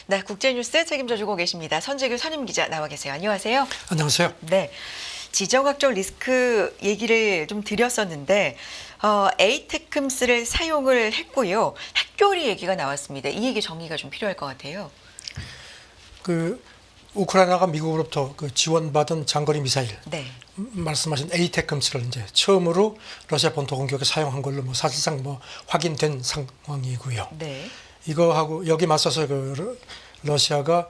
네, 국제뉴스 책임져주고 계십니다. 선재규 선임기자 나와 계세요. 안녕하세요. 안녕하세요. 네, 지정학적 리스크 얘기를 좀 드렸었는데 에이테크임스를 사용을 했고요. 핵교리 얘기가 나왔습니다. 이 얘기 정리가 좀 필요할 것 같아요. 우크라이나가 미국으로부터 지원받은 장거리 미사일, 네. 말씀하신 에이테크임스를 이제 처음으로 러시아 본토 공격에 사용한 걸로 사실상 확인된 상황이고요. 네. 이거하고 여기 맞서서 러시아가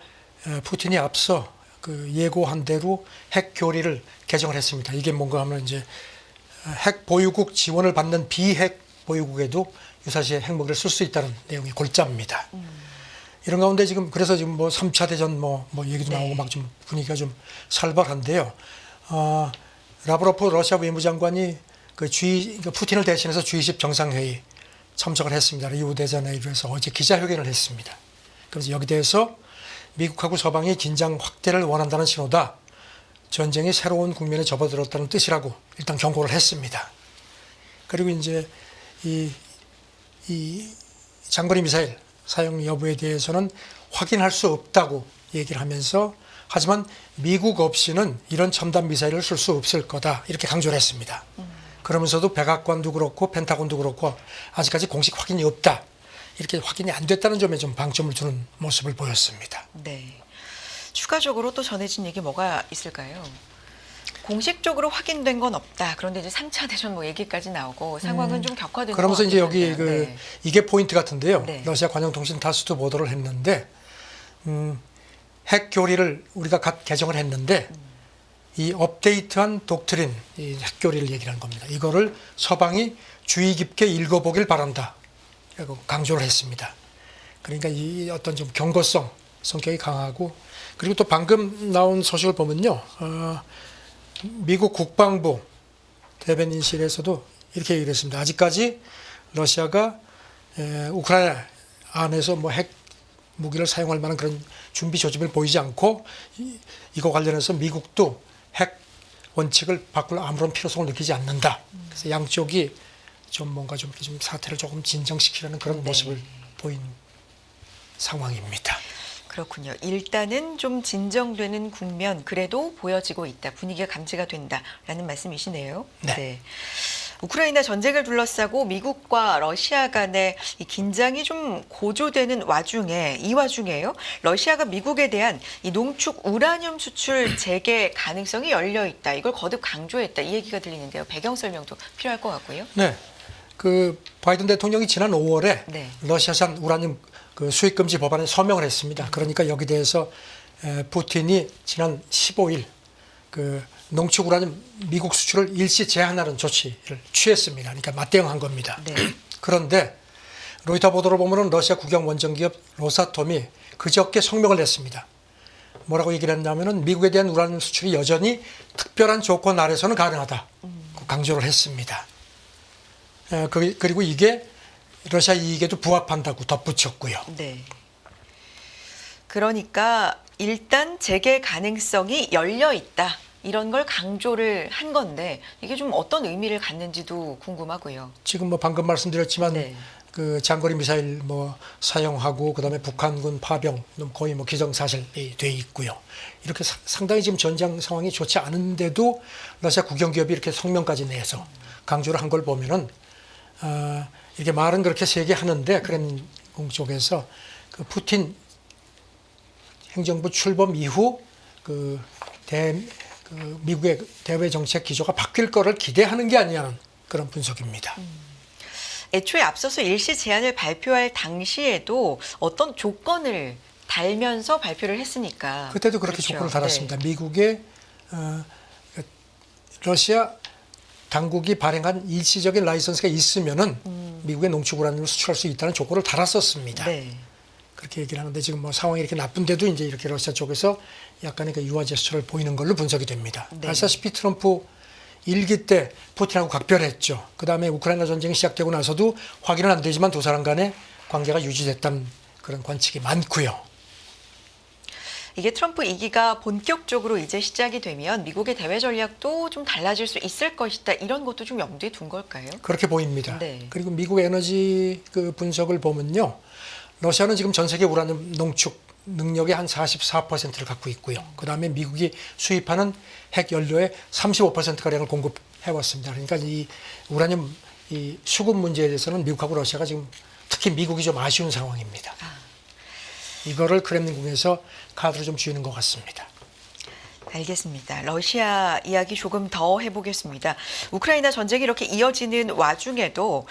푸틴이 앞서 예고한 대로 핵 교리를 개정을 했습니다. 이게 뭔가 하면 이제 핵 보유국 지원을 받는 비핵 보유국에도 유사시에 핵무기를 쓸 수 있다는 내용의 골자입니다. 이런 가운데 그래서 지금 3차 대전 얘기도 네. 나오고 막 좀 분위기가 좀 살벌한데요. 라브로프 러시아 외무장관이 푸틴을 대신해서 G20 정상회의 참석을 했습니다. 리우데자네이루에서 어제 기자회견을 했습니다. 그래서 여기 대해서 미국하고 서방이 긴장 확대를 원한다는 신호다. 전쟁이 새로운 국면에 접어들었다는 뜻이라고 일단 경고를 했습니다. 그리고 이제 이 장거리 미사일 사용 여부에 대해서는 확인할 수 없다고 얘기를 하면서 하지만 미국 없이는 이런 첨단 미사일을 쓸 수 없을 거다 이렇게 강조를 했습니다. 그러면서도 백악관도 그렇고 펜타곤도 그렇고 아직까지 공식 확인이 없다. 이렇게 확인이 안 됐다는 점에 좀 방점을 두는 모습을 보였습니다. 네. 추가적으로 또 전해진 얘기 뭐가 있을까요? 공식적으로 확인된 건 없다. 그런데 이제 3차 대전 얘기까지 나오고 상황은 좀 격화된 것 그러면서 이제 여기 같은데요. 네. 이게 포인트 같은데요. 네. 러시아 관영통신 타스도 보도를 했는데 핵 교리를 우리가 갓 개정을 했는데 이 업데이트한 독트린, 이 핵 교리를 얘기하는 겁니다. 이거를 서방이 주의 깊게 읽어보길 바란다. 라고 강조를 했습니다. 그러니까 이 어떤 좀 경고성 성격이 강하고 그리고 또 방금 나온 소식을 보면요. 미국 국방부 대변인실에서도 이렇게 얘기를 했습니다. 아직까지 러시아가 우크라이나 안에서 핵 무기를 사용할 만한 그런 준비 조짐을 보이지 않고 이거 관련해서 미국도 핵 원칙을 바꿀 아무런 필요성을 느끼지 않는다. 그래서 양쪽이 좀 뭔가 좀 사태를 조금 진정시키려는 그런 네. 모습을 보인 상황입니다. 그렇군요. 일단은 좀 진정되는 국면 그래도 보여지고 있다. 분위기가 감지가 된다라는 말씀이시네요. 네. 우크라이나 전쟁을 둘러싸고 미국과 러시아 간의 이 긴장이 좀 고조되는 와중에요. 러시아가 미국에 대한 이 농축 우라늄 수출 재개 가능성이 열려 있다. 이걸 거듭 강조했다. 이 얘기가 들리는데요. 배경 설명도 필요할 것 같고요. 네. 바이든 대통령이 지난 5월에 네. 러시아산 우라늄 수입 금지 법안에 서명을 했습니다. 그러니까 여기 대해서 푸틴이 지난 15일 농축 우라늄 미국 수출을 일시 제한하는 조치를 취했습니다. 그러니까 맞대응한 겁니다. 네. 그런데 로이터 보도를 보면 러시아 국영 원전기업 로사톰이 그저께 성명을 냈습니다. 뭐라고 얘기를 했냐면은 미국에 대한 우라늄 수출이 여전히 특별한 조건 아래서는 가능하다. 강조를 했습니다. 그리고 이게 러시아 이익에도 부합한다고 덧붙였고요. 네. 그러니까 일단 재개 가능성이 열려 있다. 이런 걸 강조를 한 건데 이게 좀 어떤 의미를 갖는지도 궁금하고요. 지금 방금 말씀드렸지만 네. 장거리 미사일 사용하고 그다음에 북한군 파병 거의 기정사실이 돼 있고요. 이렇게 상당히 지금 전장 상황이 좋지 않은데도 러시아 국영기업이 이렇게 성명까지 내서 강조를 한 걸 보면은 이렇게 말은 그렇게 세게 하는데 크렘린 쪽에서 푸틴 행정부 출범 이후 미국의 대외 정책 기조가 바뀔 거를 기대하는 게 아니냐는 그런 분석입니다. 애초에 앞서서 일시 제한을 발표할 당시에도 어떤 조건을 달면서 발표를 했으니까. 그때도 그렇게 그렇죠. 조건을 달았습니다. 미국의 러시아 당국이 발행한 일시적인 라이선스가 있으면은 미국의 농축 우라늄을 수출할 수 있다는 조건을 달았었습니다. 네. 그렇게 얘기를 하는데 지금 상황이 이렇게 나쁜데도 이제 이렇게 러시아 쪽에서 약간의 유화 제스처를 보이는 걸로 분석이 됩니다. 네. 아시다시피 트럼프 일기 때 푸틴하고 각별했죠. 그다음에 우크라이나 전쟁이 시작되고 나서도 확인은 안 되지만 두 사람 간의 관계가 유지됐다는 그런 관측이 많고요. 이게 트럼프 2기가 본격적으로 이제 시작이 되면 미국의 대외 전략도 좀 달라질 수 있을 것이다. 이런 것도 좀 염두에 둔 걸까요? 그렇게 보입니다. 네. 그리고 미국 에너지 분석을 보면요. 러시아는 지금 전 세계 우라늄 농축 능력의 한 44%를 갖고 있고요. 그다음에 미국이 수입하는 핵 연료의 35%가량을 공급해 왔습니다. 그러니까 이 우라늄 이 수급 문제에 대해서는 미국하고 러시아가 지금 특히 미국이 좀 아쉬운 상황입니다. 이거를 크렘린궁에서 카드로 좀 쥐는 것 같습니다. 알겠습니다. 러시아 이야기 조금 더 해보겠습니다. 우크라이나 전쟁이 이렇게 이어지는 와중에도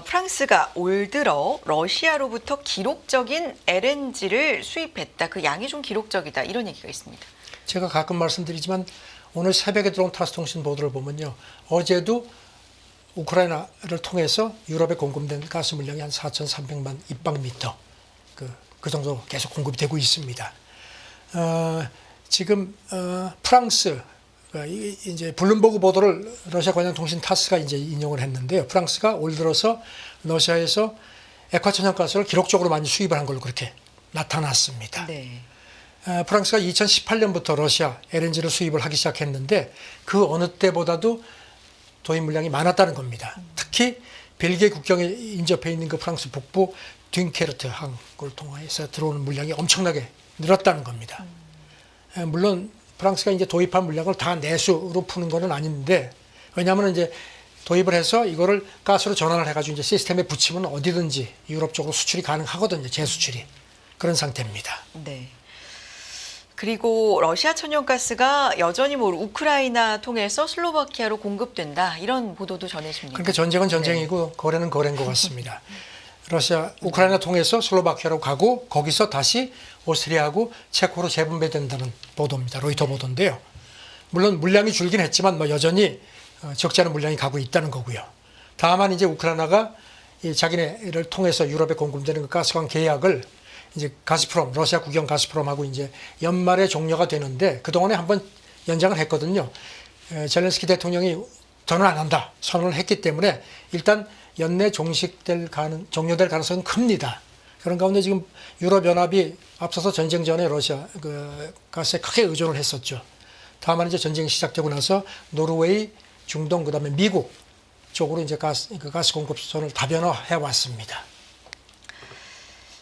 프랑스가 올 들어 러시아로부터 기록적인 LNG를 수입했다. 그 양이 좀 기록적이다. 이런 얘기가 있습니다. 제가 가끔 말씀드리지만 오늘 새벽에 들어온 타스통신 보도를 보면요. 어제도 우크라이나를 통해서 유럽에 공급된 가스 물량이 한 4,300만 입방미터 그 정도 계속 공급이 되고 있습니다. 지금 프랑스 이제 블룸버그 보도를 러시아 관영 통신 타스가 이제 인용을 했는데요. 프랑스가 올 들어서 러시아에서 액화천연가스를 기록적으로 많이 수입을 한 걸로 그렇게 나타났습니다. 네. 프랑스가 2018년부터 러시아 LNG를 수입을 하기 시작했는데 그 어느 때보다도 도입 물량이 많았다는 겁니다. 특히 벨기에 국경에 인접해 있는 그 프랑스 북부 됭케르트 항을 통해서 들어오는 물량이 엄청나게 늘었다는 겁니다. 물론 프랑스가 이제 도입한 물량을 다 내수로 푸는 거는 아닌데 왜냐하면 이제 도입을 해서 이거를 가스로 전환을 해가지고 이제 시스템에 붙이면 어디든지 유럽 쪽으로 수출이 가능하거든요. 재수출이 그런 상태입니다. 네. 그리고 러시아 천연가스가 여전히 뭐 우크라이나 통해서 슬로바키아로 공급된다 이런 보도도 전해집니다. 그러니까 전쟁은 전쟁이고 거래는 거래인 것 같습니다. 러시아 우크라이나 통해서 슬로바키아로 가고 거기서 다시 오스트리아하고 체코로 재분배된다는 보도입니다. 로이터 보도인데요. 물론 물량이 줄긴 했지만 뭐 여전히 적지 않은 물량이 가고 있다는 거고요. 다만 이제 우크라이나가 이 자기네를 통해서 유럽에 공급되는 그 가스관 계약을 이제 가스프롬, 러시아 국영 가스프롬하고 이제 연말에 종료가 되는데 그동안에 한번 연장을 했거든요. 젤렌스키 대통령이 더는 안 한다 선언을 했기 때문에 일단 연내 종료될 가능성은 큽니다. 그런 가운데 지금 유럽연합이 앞서서 전쟁 전에 러시아 그 가스에 크게 의존을 했었죠. 다만 이제 전쟁이 시작되고 나서 노르웨이, 중동 그다음에 미국 쪽으로 이제 가스 공급선을 다변화해 왔습니다.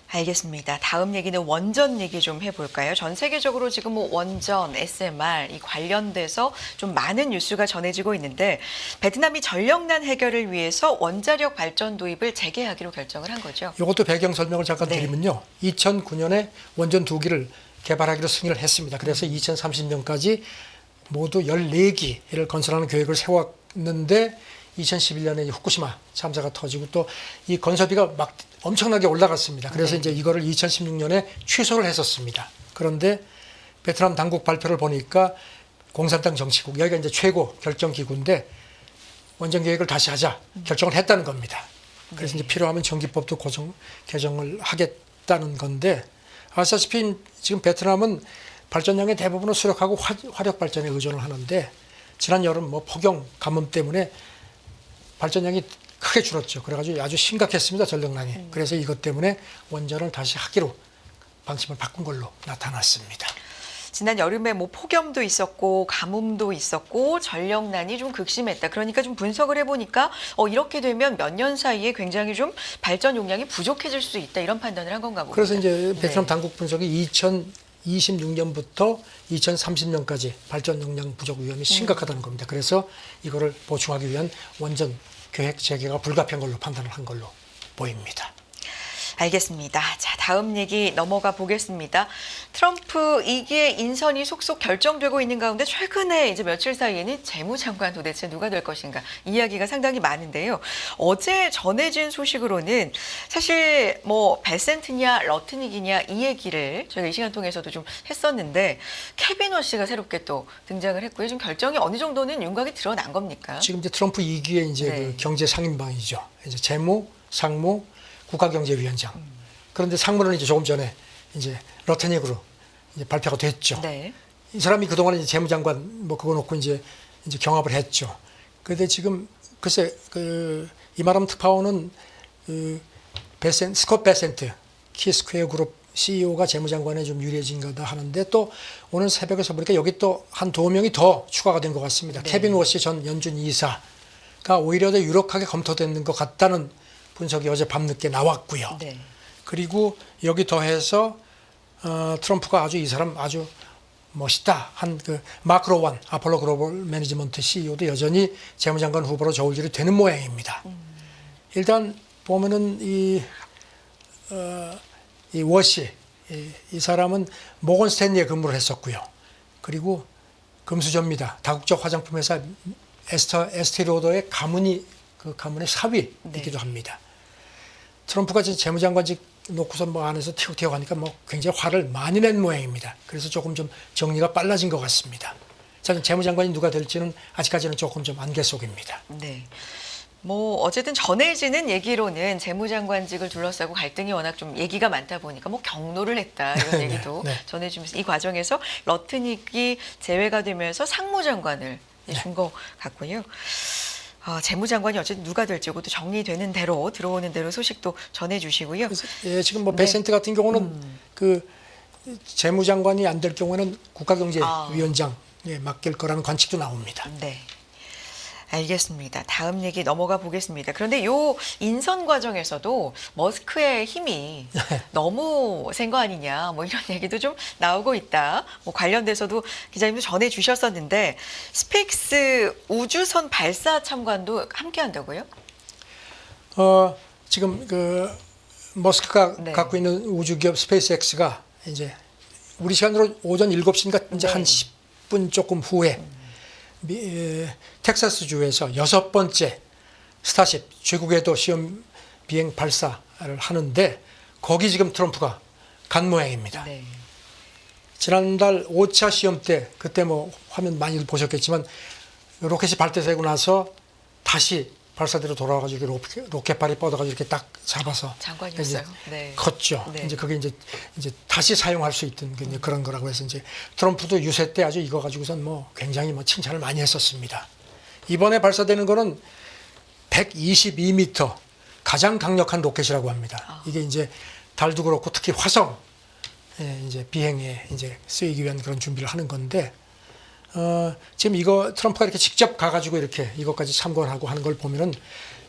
알겠습니다. 다음 얘기는 원전 얘기 좀 해볼까요? 전 세계적으로 지금 뭐 원전, SMR 이 관련돼서 좀 많은 뉴스가 전해지고 있는데 베트남이 전력난 해결을 위해서 원자력 발전 도입을 재개하기로 결정을 한 거죠. 이것도 배경 설명을 잠깐 네. 드리면요. 2009년에 원전 2기를 개발하기로 승인을 했습니다. 그래서 2030년까지 모두 14기를 건설하는 계획을 세웠는데 2011년에 후쿠시마 참사가 터지고 또 이 건설비가 막 엄청나게 올라갔습니다. 그래서 이제 이거를 2016년에 취소를 했었습니다. 그런데 베트남 당국 발표를 보니까 공산당 정치국 여기가 이제 최고 결정 기구인데 원전 계획을 다시 하자 결정을 했다는 겁니다. 그래서 이제 필요하면 전기법도 개정을 하겠다는 건데 아시다시피 지금 베트남은 발전량의 대부분을 수력하고 화력 발전에 의존을 하는데 지난 여름 뭐 폭염 가뭄 때문에 발전량이 크게 줄었죠. 그래가지고 아주 심각했습니다. 전력난이. 그래서 이것 때문에 원전을 다시 하기로 방침을 바꾼 걸로 나타났습니다. 지난 여름에 뭐 폭염도 있었고 가뭄도 있었고 전력난이 좀 극심했다. 그러니까 좀 분석을 해보니까 이렇게 되면 몇 년 사이에 굉장히 좀 발전 용량이 부족해질 수 있다. 이런 판단을 한 건가 봅니다. 그래서 이제 베트남 당국 분석이 2026년부터 2030년까지 발전 용량 부족 위험이 심각하다는 겁니다. 그래서 이거를 보충하기 위한 원전 계획 재개가 불가피한 걸로 판단을 한 걸로 보입니다. 알겠습니다. 자, 다음 얘기 넘어가 보겠습니다. 트럼프 2기의 인선이 속속 결정되고 있는 가운데 최근에 이제 며칠 사이에는 재무장관 도대체 누가 될 것인가 이야기가 상당히 많은데요. 어제 전해진 소식으로는 사실 뭐 베센트냐 러트닉이냐 이 얘기를 저희가 이 시간 통해서도 좀 했었는데 케빈 워시가 새롭게 또 등장을 했고요. 지금 결정이 어느 정도는 윤곽이 드러난 겁니까? 지금 이제 트럼프 2기의 이제 네. 그 경제 상임방이죠. 이제 재무, 상무, 국가경제위원장. 그런데 상무는 이제 조금 전에 이제 러트닉으로 이제 발표가 됐죠. 네. 이 사람이 그동안에 이제 재무장관 뭐 그거 놓고 이제 경합을 했죠. 그런데 지금 글쎄 이마람 특파원은 스콧 베센트 키스퀘어 그룹 CEO가 재무장관에 좀 유리해진 거다 하는데 또 오늘 새벽에서 보니까 여기 또 한 2명이 더 추가가 된 것 같습니다. 네. 케빈 워시 전 연준 이사가 오히려 더 유력하게 검토되는 것 같다는 분석이 어제 밤늦게 나왔고요. 네. 그리고 여기 더해서 트럼프가 아주 이 사람 아주 멋있다 한 그 마크 로완 아폴로 글로벌 매니지먼트 CEO도 여전히 재무장관 후보로 저울질이 되는 모양입니다. 일단 보면은 이 워시 이 사람은 모건 스탠리에 근무를 했었고요. 그리고 금수저입니다. 다국적 화장품 회사 에스테 로더의 가문이 그 가문의 사위이기도 합니다. 트럼프가 재무장관직 놓고서 뭐 안에서 튀고튀고 하니까 뭐 굉장히 화를 많이 낸 모양입니다. 그래서 조금 좀 정리가 빨라진 것 같습니다. 저는 재무장관이 누가 될지는 아직까지는 조금 좀 안개 속입니다. 네. 뭐 어쨌든 전해지는 얘기로는 재무장관직을 둘러싸고 갈등이 워낙 좀 얘기가 많다 보니까 뭐 경로를 했다 이런 얘기도 네. 전해지면서 이 과정에서 러트닉이 제외가 되면서 상무장관을 네. 준 것 같고요. 재무장관이 어쨌든 누가 될지 이것도 정리되는 대로 들어오는 대로 소식도 전해주시고요. 그래서 지금 뭐 네. 베센트 같은 경우는 그 재무장관이 안 될 경우에는 국가경제위원장에 맡길 거라는 관측도 나옵니다. 네. 알겠습니다. 다음 얘기 넘어가 보겠습니다. 그런데 요 인선 과정에서도 머스크의 힘이 너무 센 거 아니냐, 뭐 이런 얘기도 좀 나오고 있다. 뭐 관련돼서도 기자님도 전해 주셨었는데 스페이스 우주선 발사 참관도 함께 한다고요? 지금 그 머스크가 네. 갖고 있는 우주기업 스페이스X가 이제 우리 시간으로 오전 7시니까 이제 네. 한 10분 조금 후에 텍사스주에서 6번째 스타쉽 최고궤도 시험 비행 발사를 하는데 거기 지금 트럼프가 간 모양입니다. 네. 지난달 5차 시험 때 그때 뭐 화면 많이 보셨겠지만 로켓이 발대되고 나서 다시 발사대로 돌아와가지고 로켓발이 뻗어가지고 이렇게 딱 잡아서 장관이었어요. 이제 네. 컸죠. 네. 이제 그게 이제 다시 사용할 수 있던 이제 그런 거라고 해서 이제 트럼프도 유세 때 아주 이거 가지고선 뭐 굉장히 뭐 칭찬을 많이 했었습니다. 이번에 발사되는 거는 122m 가장 강력한 로켓이라고 합니다. 이게 이제 달도 그렇고 특히 화성 이제 비행에 이제 쓰이기 위한 그런 준비를 하는 건데 지금 이거 트럼프가 이렇게 직접 가가지고 이렇게 이것까지 참관하고 하는 걸 보면은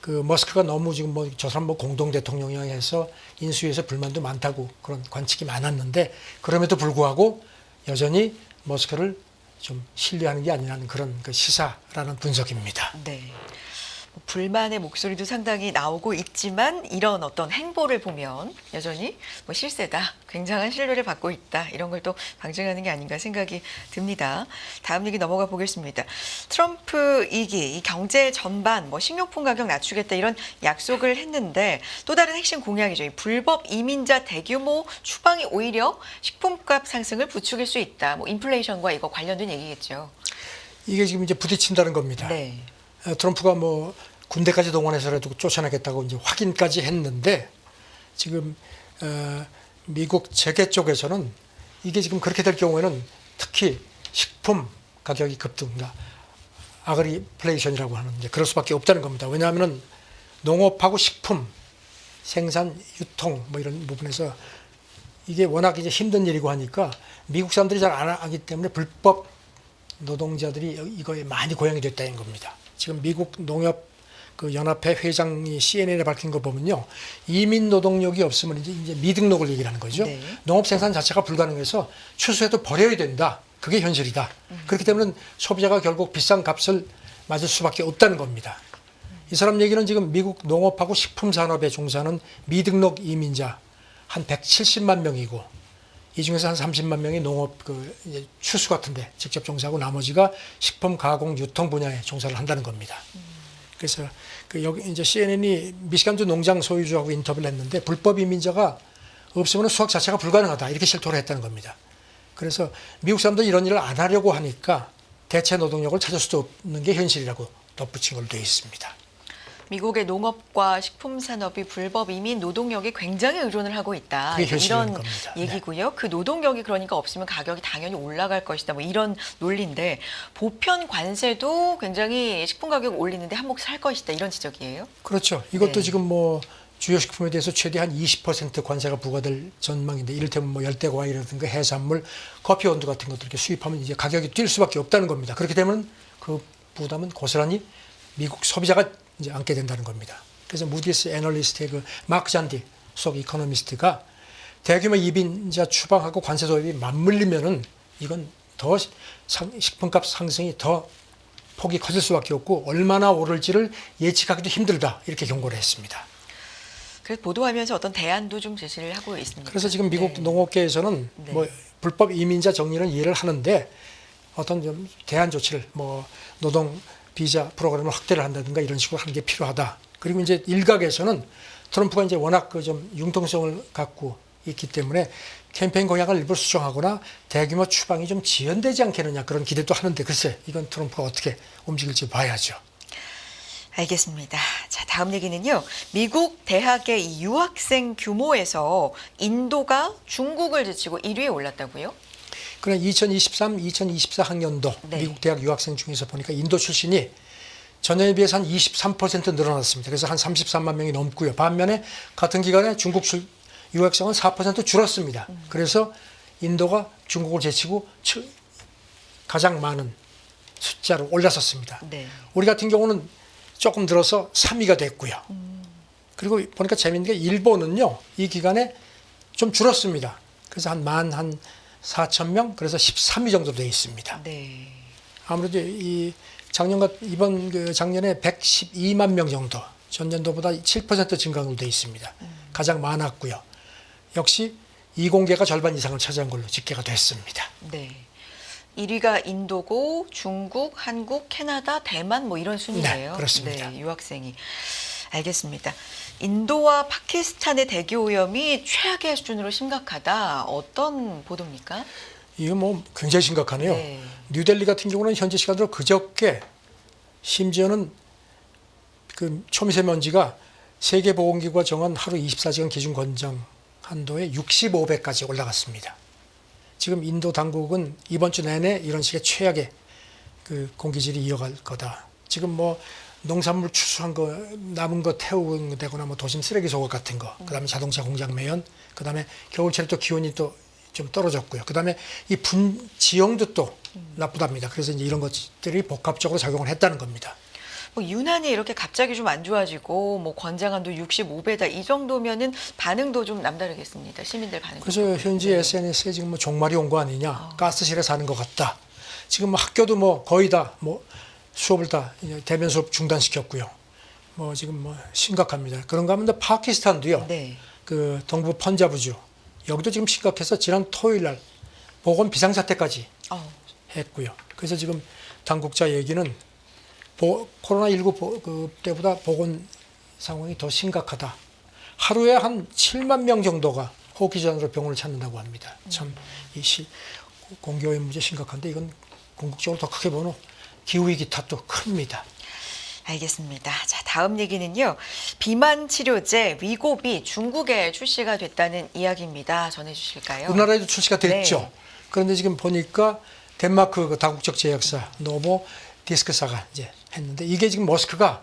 그 머스크가 너무 지금 뭐 저 사람 뭐 공동 대통령이야 해서 인수위에서 불만도 많다고 그런 관측이 많았는데 그럼에도 불구하고 여전히 머스크를 좀 신뢰하는 게 아니라는 그런 그 시사라는 분석입니다. 네. 불만의 목소리도 상당히 나오고 있지만 이런 어떤 행보를 보면 여전히 뭐 실세다, 굉장한 신뢰를 받고 있다 이런 걸 또 방증하는 게 아닌가 생각이 듭니다. 다음 얘기 넘어가 보겠습니다. 트럼프 2기 이 경제 전반 뭐 식료품 가격 낮추겠다 이런 약속을 했는데 또 다른 핵심 공약이죠. 이 불법 이민자 대규모 추방이 오히려 식품값 상승을 부추길 수 있다. 뭐 인플레이션과 이거 관련된 얘기겠죠. 이게 지금 이제 부딪힌다는 겁니다. 네. 트럼프가 뭐 군대까지 동원해서라도 쫓아내겠다고 이제 확인까지 했는데 지금 미국 재계 쪽에서는 이게 지금 그렇게 될 경우에는 특히 식품 가격이 급등, 아그리플레이션이라고 하는 이제 그럴 수밖에 없다는 겁니다. 왜냐하면은 농업하고 식품 생산, 유통 뭐 이런 부분에서 이게 워낙 이제 힘든 일이고 하니까 미국 사람들이 잘 안 하기 때문에 불법 노동자들이 이거에 많이 고용이 됐다는 겁니다. 지금 미국 농협 그 연합회 회장이 CNN에 밝힌 거 보면요, 이민 노동력이 없으면 이제 미등록을 얘기하는 거죠. 네. 농업 생산 자체가 불가능해서 추수해도 버려야 된다. 그게 현실이다. 그렇기 때문에 소비자가 결국 비싼 값을 맞을 수밖에 없다는 겁니다. 이 사람 얘기는 지금 미국 농업하고 식품 산업에 종사하는 미등록 이민자 한 170만 명이고 이 중에서 한 30만 명이 농업 이제 추수 같은데 직접 종사하고 나머지가 식품 가공 유통 분야에 종사를 한다는 겁니다. 그래서 여기 이제 CNN이 미시간주 농장 소유주하고 인터뷰를 했는데 불법 이민자가 없으면 수확 자체가 불가능하다 이렇게 실토를 했다는 겁니다. 그래서 미국 사람들 이런 일을 안 하려고 하니까 대체 노동력을 찾을 수도 없는 게 현실이라고 덧붙인 걸로 되어 있습니다. 미국의 농업과 식품 산업이 불법 이민 노동력에 굉장히 의존을 하고 있다. 그게 현실인 이런 겁니다. 얘기고요. 그 노동력이 그러니까 없으면 가격이 당연히 올라갈 것이다. 뭐 이런 논리인데 보편 관세도 굉장히 식품 가격 올리는데 한몫을 할 것이다. 이런 지적이에요. 그렇죠. 이것도 네. 지금 뭐 주요 식품에 대해서 최대 한 20% 관세가 부과될 전망인데 이를테면 뭐 열대과일이라든가 해산물, 커피 원두 같은 것들 이렇게 수입하면 이제 가격이 뛸 수밖에 없다는 겁니다. 그렇게 되면 그 부담은 고스란히 미국 소비자가 이제 안게 된다는 겁니다. 그래서 무디스 애널리스트의 그 마크 잔디 속 이코노미스트가 대규모 이민자 추방하고 관세 도입이 맞물리면은 이건 더 식품값 상승이 더 폭이 커질 수밖에 없고 얼마나 오를지를 예측하기도 힘들다 이렇게 경고를 했습니다. 그래서 보도하면서 어떤 대안도 좀 제시를 하고 있습니다. 그래서 지금 미국 네. 농업계에서는 네. 뭐 불법 이민자 정리는 이해를 하는데 어떤 좀 대안 조치를 뭐 노동 비자 프로그램을 확대를 한다든가 이런 식으로 하는 게 필요하다. 그리고 이제 일각에서는 트럼프가 이제 워낙 그 좀 융통성을 갖고 있기 때문에 캠페인 공약을 일부 수정하거나 대규모 추방이 좀 지연되지 않겠느냐 그런 기대도 하는데 글쎄 이건 트럼프가 어떻게 움직일지 봐야죠. 알겠습니다. 자, 다음 얘기는요. 미국 대학의 이 유학생 규모에서 인도가 중국을 제치고 1위에 올랐다고요? 그럼 2023-2024 학년도 네. 미국 대학 유학생 중에서 보니까 인도 출신이 전년에 비해서 한 23% 늘어났습니다. 그래서 한 33만 명이 넘고요. 반면에 같은 기간에 중국 유학생은 4% 줄었습니다. 그래서 인도가 중국을 제치고 가장 많은 숫자로 올라섰습니다. 네. 우리 같은 경우는 조금 들어서 3위가 됐고요. 그리고 보니까 재밌는 게 일본은요. 이 기간에 좀 줄었습니다. 그래서 한 14,000명 그래서 13위 정도 되어 있습니다. 네. 아무래도 이 이번 그 작년에 112만 명 정도 전년도보다 7% 증가로 되어 있습니다. 가장 많았고요. 역시 이공계가 절반 이상을 차지한 걸로 집계가 됐습니다. 네. 1위가 인도고 중국, 한국, 캐나다, 대만 뭐 이런 순이네요. 네, 그렇습니다. 네, 유학생이. 알겠습니다. 인도와 파키스탄의 대기 오염이 최악의 수준으로 심각하다. 어떤 보도입니까? 이거 뭐 굉장히 심각하네요. 네. 뉴델리 같은 경우는 현지 시간으로 그저께 심지어는 그 초미세먼지가 세계보건기구가 정한 하루 24시간 기준 권장 한도에 65배까지 올라갔습니다. 지금 인도 당국은 이번 주 내내 이런 식의 최악의 그 공기질이 이어갈 거다. 지금 뭐 농산물 추수한 거 남은 거 태우되거나 뭐 도심 쓰레기 속옷 같은 거, 그다음에 자동차 공장 매연, 그다음에 겨울철에 또 기온이 또 좀 떨어졌고요. 그다음에 이 지형도 또 나쁘답니다. 그래서 이제 이런 것들이 복합적으로 작용을 했다는 겁니다. 뭐 유난히 이렇게 갑자기 좀 안 좋아지고 뭐 권장한도 65배다 이 정도면은 반응도 좀 남다르겠습니다. 시민들 반응. 그래서 현지 SNS에 지금 뭐 종말이 온 거 아니냐, 가스실에 사는 것 같다. 지금 뭐 학교도 뭐 거의 다 뭐 수업을 다 대면 수업 중단시켰고요. 뭐 지금 뭐 심각합니다. 그런가 하면 파키스탄도요. 네. 그 동부 펀자브주 여기도 지금 심각해서 지난 토요일 날 보건 비상사태까지 했고요. 그래서 지금 당국자 얘기는 코로나19 그때보다 보건 상황이 더 심각하다. 하루에 한 7만 명 정도가 호기전으로 병원을 찾는다고 합니다. 참 이 공기오염 문제 심각한데 이건 궁극적으로 더 크게 보는 기후위기 탓도 큽니다. 알겠습니다. 자, 다음 얘기는요. 비만 치료제 위고비 중국에 출시가 됐다는 이야기입니다. 전해주실까요? 우리나라에도 출시가 됐죠. 네. 그런데 지금 보니까 덴마크 그 다국적 제약사 노보 디스크사가 이제 했는데 이게 지금 머스크가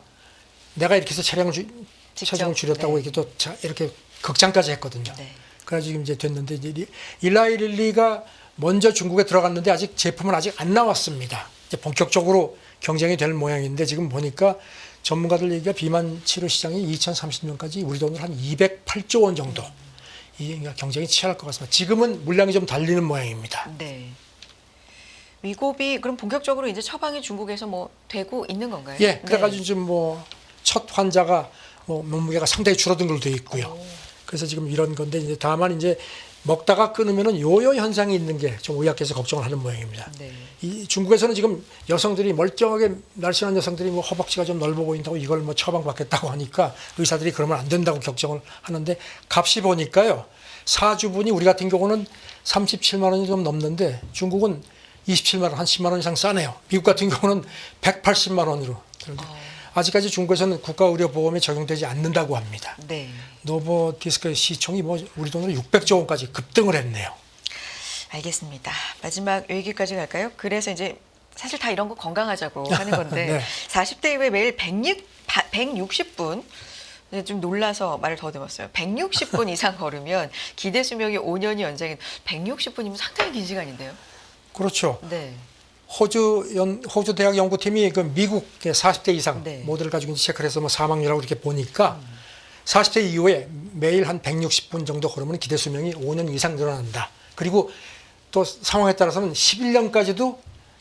내가 이렇게 해서 체중을 줄였다고 네. 이렇게 또 이렇게 극장까지 했거든요. 네. 그래서 지금 이제 됐는데 이제 일라이릴리가 먼저 중국에 들어갔는데 아직 제품은 아직 안 나왔습니다. 이제 본격적으로 경쟁이 될 모양인데 지금 보니까 전문가들 얘기가 비만 치료 시장이 2030년까지 우리 돈으로 한 208조 원 정도 이 경쟁이 치열할 것 같습니다. 지금은 물량이 좀 달리는 모양입니다. 네. 위고비 그럼 본격적으로 이제 처방이 중국에서 뭐 되고 있는 건가요? 예, 그래가지고 지금 뭐 첫 환자가 뭐 몸무게가 상당히 줄어든 걸로 돼 있고요. 그래서 지금 이런 건데 이제 다만 이제 먹다가 끊으면은 요요 현상이 있는 게 좀 의학계에서 걱정을 하는 모양입니다. 네. 이 중국에서는 지금 여성들이 멀쩡하게 날씬한 여성들이 뭐 허벅지가 좀 넓어 보인다고 이걸 뭐 처방받겠다고 하니까 의사들이 그러면 안 된다고 걱정을 하는데 값이 보니까요. 사주분이 우리 같은 경우는 37만 원이 좀 넘는데 중국은 27만 원, 한 10만 원 이상 싸네요. 미국 같은 경우는 180만 원으로. 그런데 아직까지 중국에서는 국가의료보험에 적용되지 않는다고 합니다. 네. 노보디스크 시총이 뭐 우리 돈으로 600조 원까지 급등을 했네요. 알겠습니다. 마지막 얘기까지 갈까요? 그래서 이제 사실 다 이런 거 건강하자고 하는 건데 네. 40대 이후에 매일 160분 좀 놀라서 말을 더듬었어요. 160분 이상 걸으면 기대 수명이 5년이 연장인 160분이면 상당히 긴 시간인데요. 그렇죠. 네. 호주 대학 연구팀이 그 미국의 40대 이상 네. 모델을 가지고 체크를 해서 뭐 사망률하고 이렇게 보니까 40세 이후에 매일 한 160분 정도 걸으면 기대 수명이 5년 이상 늘어난다. 그리고 또 상황에 따라서는 11년까지도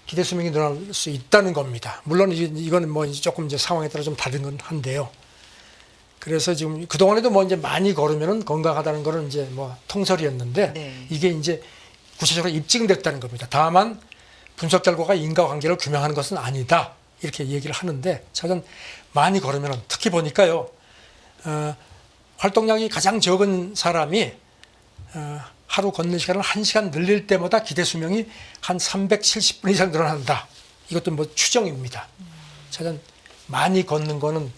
기대 수명이 늘어날 수 있다는 겁니다. 물론 이거는 뭐 조금 이제 상황에 따라 좀 다른 건 한데요. 그래서 지금 그동안에도 뭐 이제 많이 걸으면은 건강하다는 거는 이제 뭐 통설이었는데 네. 이게 이제 구체적으로 입증됐다는 겁니다. 다만 분석 결과가 인과관계를 규명하는 것은 아니다. 이렇게 얘기를 하는데 저는 많이 걸으면은 특히 보니까요. 활동량이 가장 적은 사람이 하루 걷는 시간을 1시간 늘릴 때마다 기대 수명이 한 370분 이상 늘어난다. 이것도 뭐 추정입니다. 저는 많이 걷는 거는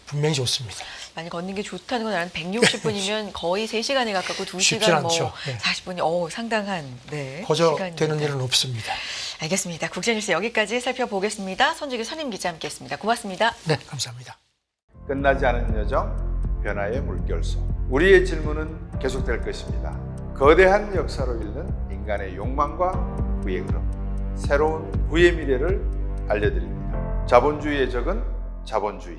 분명히 좋습니다. 많이 걷는 게 좋다는 건 나는 160분이면 거의 3시간에 가깝고 쉽지 2시간 뭐 않죠. 네. 40분이 상당한 네, 거저 시간입니다. 되는 일은 없습니다. 알겠습니다. 국제뉴스 여기까지 살펴보겠습니다. 손주기 선임기자 함께했습니다. 고맙습니다. 네, 감사합니다. 끝나지 않은 여정, 변화의 물결소. 우리의 질문은 계속될 것입니다. 거대한 역사로 읽는 인간의 욕망과 부의 흐름. 새로운 부의 미래를 알려드립니다. 자본주의의 적은 자본주의.